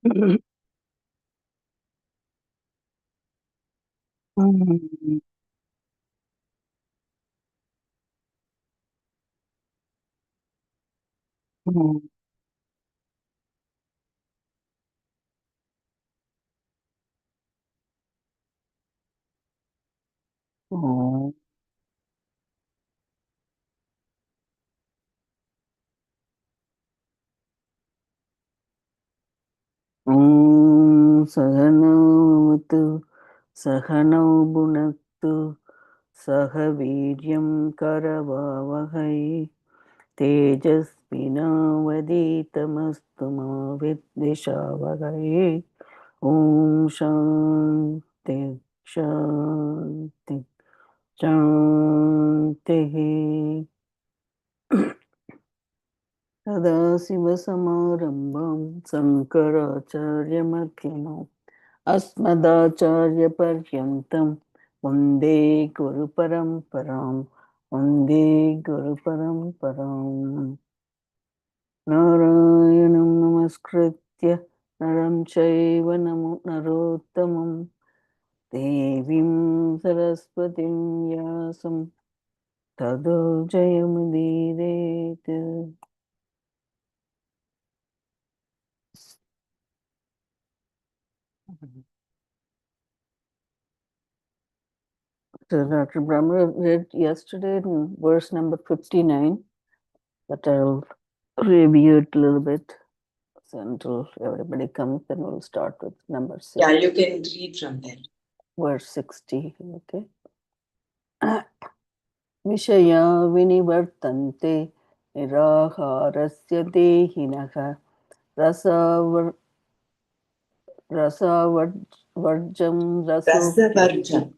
Mm, mm, mm, सहनौतु सहनौ भुनक्तु सह वीर्यं करवावहै तेजस्विनावधीतमस्तु मा विद्विषावहै ॐ शान्ति शान्ति शान्तिः सदाशिवसमारम्भां शङ्कराचार्यमध्यमाम् अस्मदाचार्यपर्यन्तं वन्दे गुरुपरम्परां वन्दे गुरुपरम्पराम् नारायणं नमस्कृत्य नरं चैव नरोत्तमं देवीं सरस्वतीं व्यासं ततो जयमुदीरयेत्. So Dr. Brahma read yesterday in verse number 59, but I'll review it a little bit. So until everybody comes, then we'll start with number 6. Yeah, you can read from there. Verse 60, okay. विषया विनिवर्तन्ते निराहारस्य देहिनः रसावर् रसावर्जं Rasavarjam.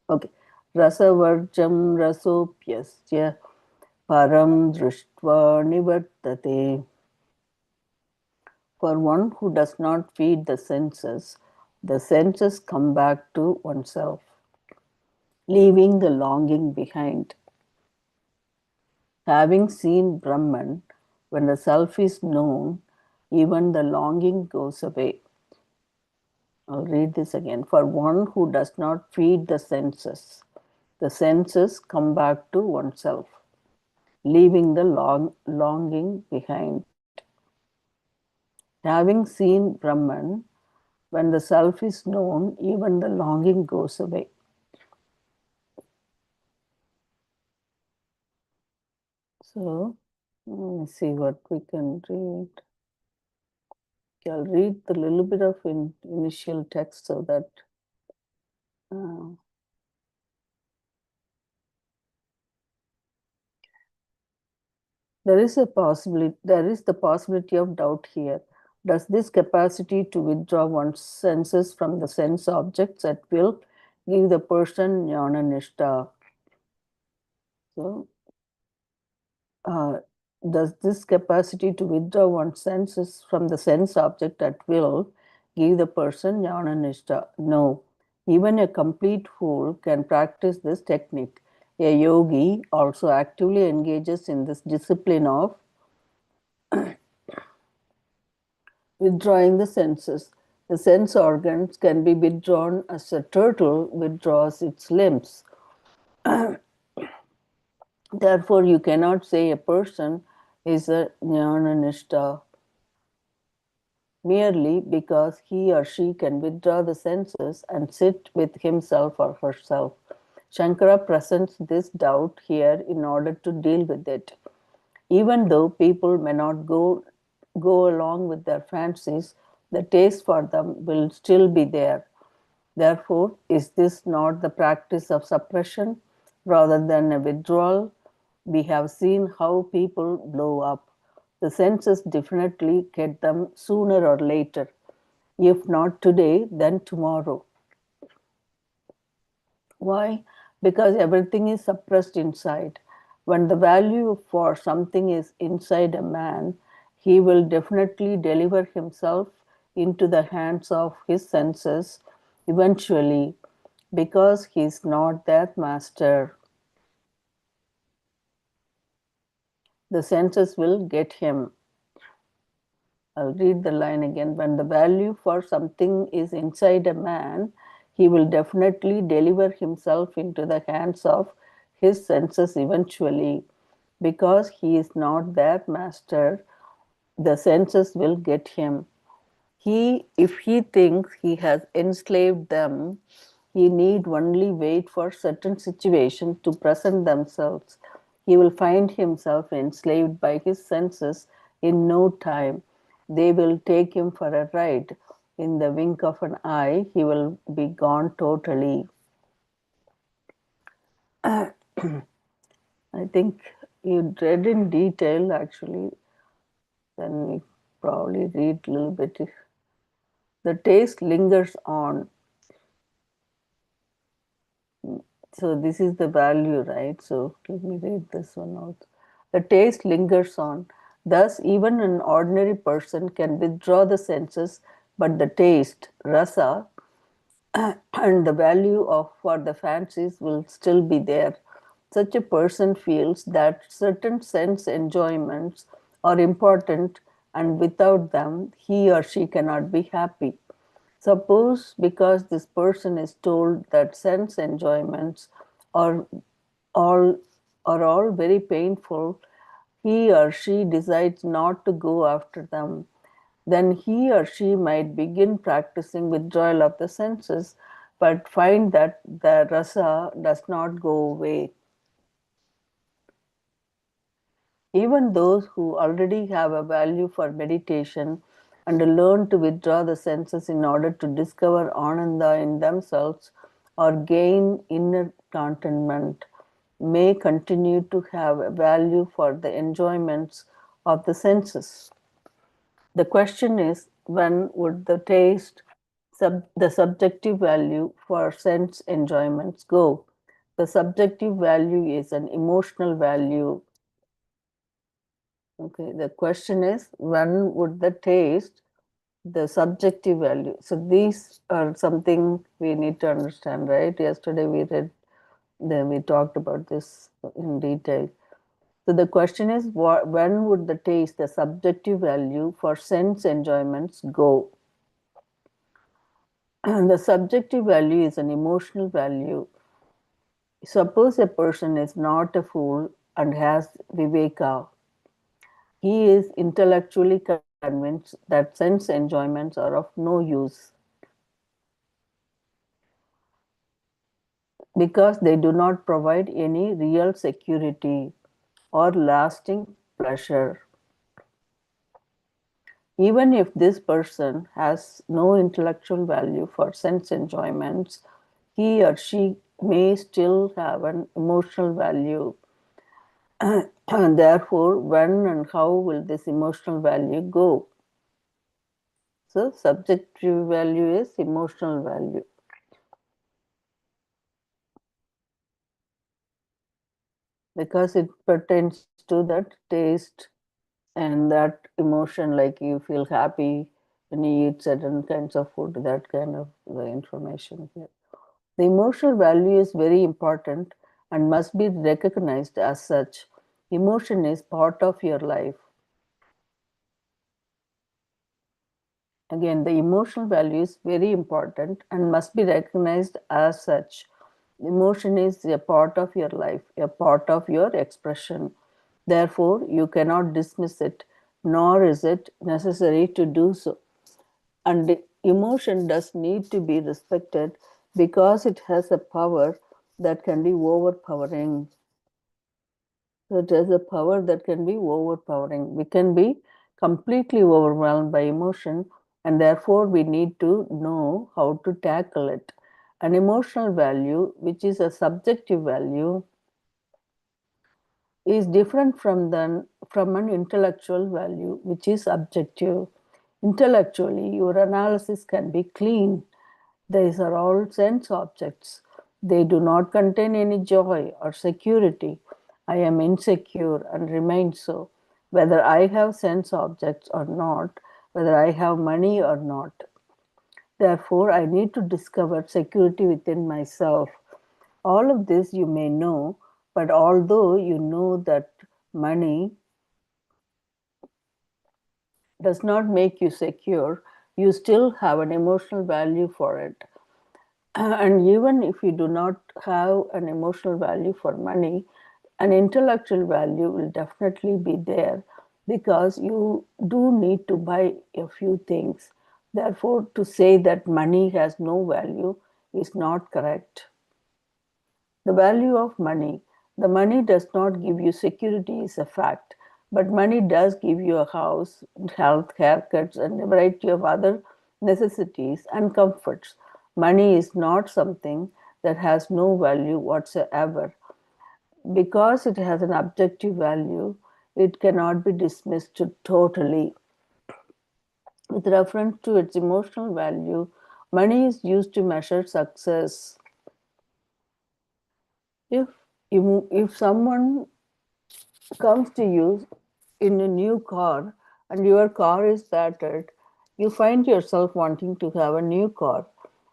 okay, रसवर्जं रसोऽप्यस्य परं दृष्ट्वा निवर्तते. For one who does not feed the senses come back to oneself, leaving the longing behind. Having seen Brahman, when the self is known, even the longing goes away. I'll read this again. For one who does not feed the senses come back to oneself, leaving the longing behind. Having seen Brahman, when the self is known, even the longing goes away. So, let me see what we can read. I'll read the little bit of initial text so that there is the possibility of doubt here. Does this capacity to withdraw one's senses from the sense objects at will give the person jnana nishta? So, does this capacity to withdraw one's senses from the sense object at will give the person jnana nishta? No. Even a complete fool can practice this technique. A yogi also actively engages in this discipline of withdrawing the senses. The sense organs can be withdrawn as a turtle withdraws its limbs. Therefore, you cannot say a person is a jnana-nishta merely because he or she can withdraw the senses and sit with himself or herself. Shankara presents this doubt here in order to deal with it. Even though people may not go along with their fancies, the taste for them will still be there. Therefore, is this not the practice of suppression rather than a withdrawal? We have seen how people blow up. The senses definitely get them sooner or later. If not today, then tomorrow. Why? Because everything is suppressed inside. When the value for something is inside a man, he will definitely deliver himself into the hands of his senses eventually, because he is not that master. The senses will get him. I'll read the line again. When the value for something is inside a man, he will definitely deliver himself into the hands of his senses eventually. Because he is not their master, the senses will get him. If he thinks he has enslaved them, he need only wait for certain situations to present themselves. He will find himself enslaved by his senses in no time. They will take him for a ride. In the wink of an eye, he will be gone totally. I think you read in detail actually, then we probably read a little bit. The taste lingers on. So this is the value, right? So let me read this one out. The taste lingers on. Thus, even an ordinary person can withdraw the senses, but the taste, rasa, and the value of for the fancies will still be there. Such a person feels that certain sense enjoyments are important, and without them, he or she cannot be happy. Suppose because this person is told that sense enjoyments are all all very painful, he or she decides not to go after them. Then he or she might begin practicing withdrawal of the senses, but find that the rasa does not go away. Even those who already have a value for meditation and learn to withdraw the senses in order to discover ananda in themselves or gain inner contentment may continue to have a value for the enjoyments of the senses. The question is, when would the taste, the subjective value for sense enjoyments go? The subjective value is an emotional value. Okay, the question is, when would the taste, the subjective value? So these are something we need to understand, right? Yesterday we read, then we talked about this in detail. So the question is, when would the taste, the subjective value for sense enjoyments go? The subjective value is an emotional value. Suppose a person is not a fool and has viveka. He is intellectually convinced that sense enjoyments are of no use because they do not provide any real security or lasting pleasure. Even if this person has no intellectual value for sense enjoyments, he or she may still have an emotional value. And therefore, when and how will this emotional value go? So, subjective value is emotional value because it pertains to that taste and that emotion, like you feel happy when you eat certain kinds of food, that kind of the information here. The emotional value is very important and must be recognized as such. Emotion is part of your life. Again, the emotional value is very important and must be recognized as such. Emotion is a part of your life, a part of your expression. Therefore, you cannot dismiss it, nor is it necessary to do so. And emotion does need to be respected because it has a power that can be overpowering. So it has a power that can be overpowering. We can be completely overwhelmed by emotion, and therefore we need to know how to tackle it. An emotional value, which is a subjective value, is different from an intellectual value, which is objective. Intellectually, your analysis can be clean. These are all sense objects. They do not contain any joy or security. I am insecure and remain so, whether I have sense objects or not, whether I have money or not. Therefore, I need to discover security within myself. All of this you may know, but although you know that money does not make you secure, you still have an emotional value for it. And even if you do not have an emotional value for money, an intellectual value will definitely be there because you do need to buy a few things. Therefore, to say that money has no value is not correct. The value of money. The money does not give you security is a fact, but money does give you a house, health, haircuts, and a variety of other necessities and comforts. Money is not something that has no value whatsoever. Because it has an objective value, it cannot be dismissed totally. With reference to its emotional value, money is used to measure success. If if someone comes to you in a new car and your car is battered, you find yourself wanting to have a new car.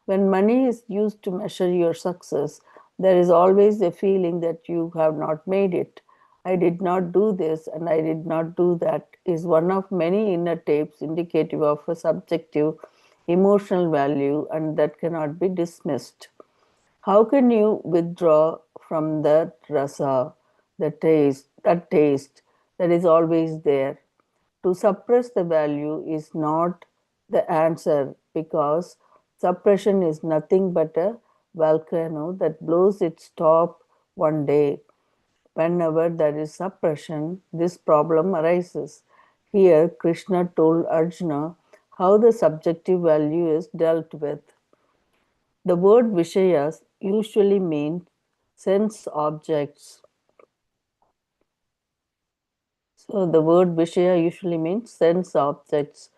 When money is used to measure your success, there is always a feeling that you have not made it. I did not do this and I did not do that is one of many inner tapes indicative of a subjective emotional value and that cannot be dismissed. How can you withdraw from that rasa, that taste that is always there? To suppress the value is not the answer because suppression is nothing but a volcano that blows its top one day. Whenever there is suppression, this problem arises. Here, Krishna told Arjuna how the subjective value is dealt with. The word Vishayas usually means sense objects. So the word Vishaya usually means sense objects.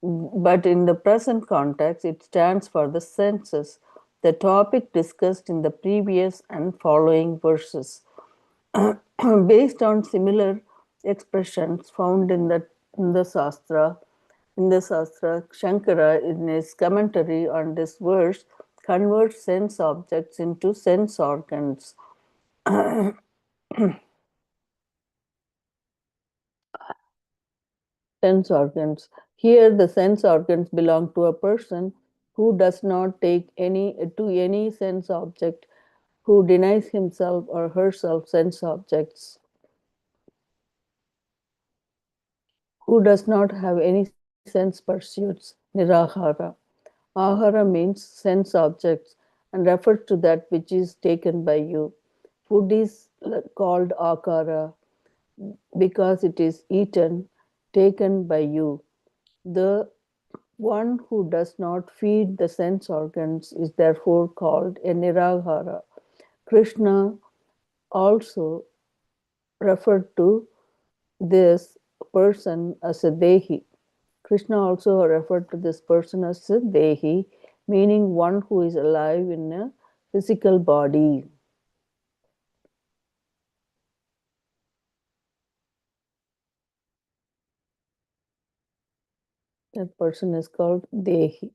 But in the present context, it stands for the senses, the topic discussed in the previous and following verses. Based on similar expressions found in the Shastra, Shankara, in his commentary on this verse, converts sense objects into sense organs. Sense organs. Here, the sense organs belong to a person who does not take any sense object, who denies himself or herself sense objects, who does not have any sense pursuits, nirahara. Ahara means sense objects and refers to that which is taken by you. Food is called akara because it is eaten, taken by you. The one who does not feed the sense organs is therefore called a nirahara. Krishna also referred to this person as a dehi. Krishna also referred to this person as a dehi, meaning one who is alive in a physical body. That person is called dehi.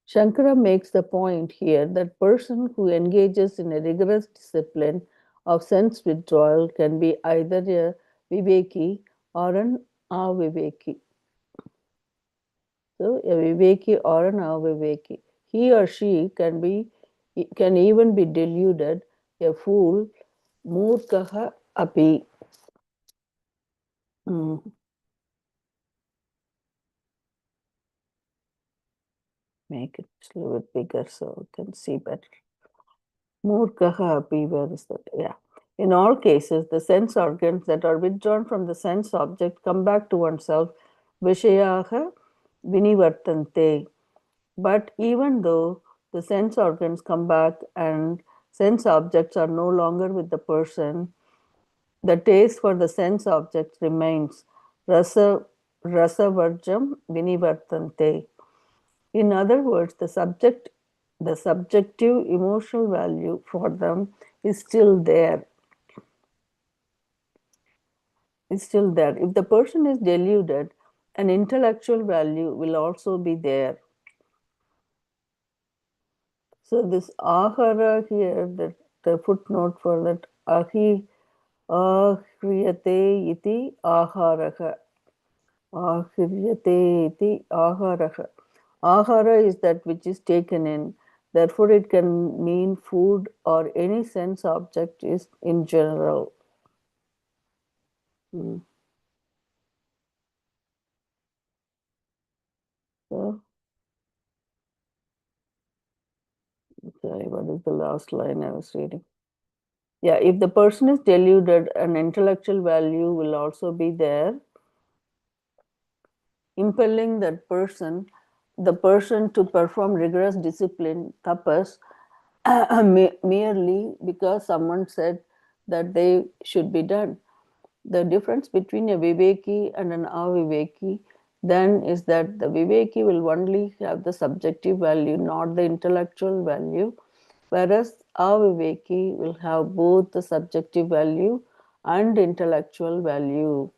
Shankara makes the point here that person who engages in a rigorous discipline of sense withdrawal can be either a viveki or an aviveki. So a viveki or an aviveki. He or she can even be deluded, a fool, murkaha api. Mm, make it a little bit bigger so you can see better. Murkaha api, where is that? Yeah. In all cases, the sense organs that are withdrawn from the sense object come back to oneself, vishayaha vinivartante. But even though the sense organs come back and sense objects are no longer with the person, the taste for the sense objects remains. Rasa, rasavarjam vinivartante. In other words, the subjective emotional value for them is still there. Is still there. If the person is deluded, an intellectual value will also be there. So this ahara here, the footnote for that ahi ahriyate iti aharaha. Ahiryate iti aharaha. Ahara is that which is taken in. Therefore, it can mean food or any sense object is in general. Hmm. So, sorry, what is the last line I was reading? Yeah, if the person is deluded, an intellectual value will also be there, impelling the person to perform rigorous discipline, tapas, merely because someone said that they should be done. The difference between a viveki and an aviveki then is that the viveki will only have the subjective value, not the intellectual value, whereas aviveki will have both the subjective value and intellectual value.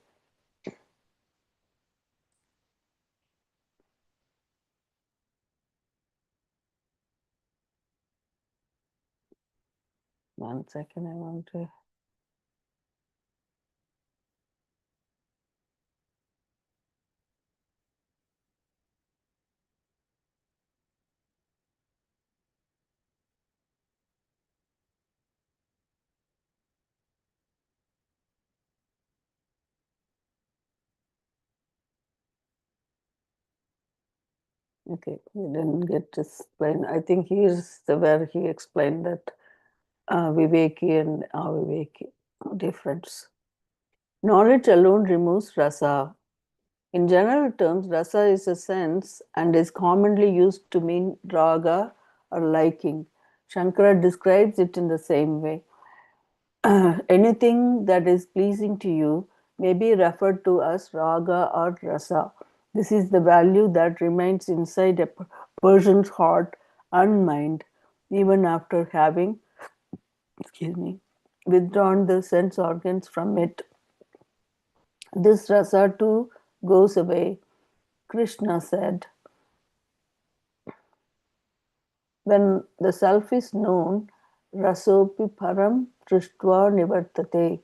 One second, I want to. Okay, he didn't get to explain. I think here's the where he explained that Viveki and Aviveki difference. Knowledge alone removes rasa. In general terms, rasa is a sense and is commonly used to mean raga or liking. Shankara describes it in the same way. Anything that is pleasing to you may be referred to as raga or rasa. This is the value that remains inside a person's heart and mind even after having, excuse me, withdrawn the sense organs from it. This rasa too goes away. Krishna said, when the self is known, rasopi param drishtva nivartate.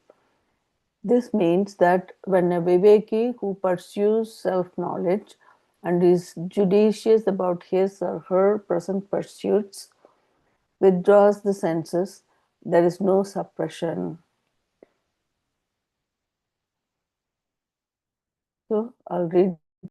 This means that when a Viveki who pursues self knowledge and is judicious about his or her present pursuits withdraws the senses, there is no suppression. So I'll read